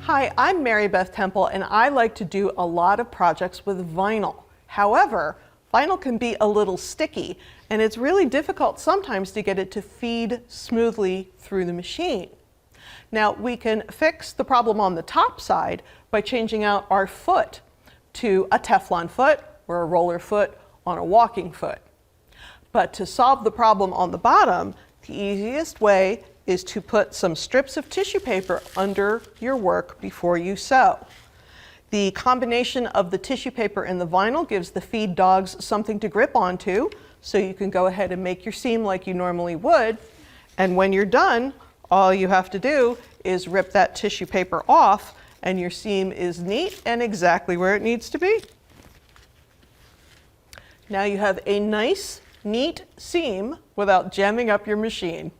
Hi, I'm Mary Beth Temple, and I like to do a lot of projects with vinyl. However, vinyl can be a little sticky, and it's really difficult sometimes to get it to feed smoothly through the machine. Now, we can fix the problem on the top side by changing out our foot to a Teflon foot or a roller foot on a walking foot. But to solve the problem on the bottom, the easiest way is to put some strips of tissue paper under your work before you sew. The combination of the tissue paper and the vinyl gives the feed dogs something to grip onto, so you can go ahead and make your seam like you normally would. And when you're done, all you have to do is rip that tissue paper off, and your seam is neat and exactly where it needs to be. Now you have a nice, neat seam without jamming up your machine.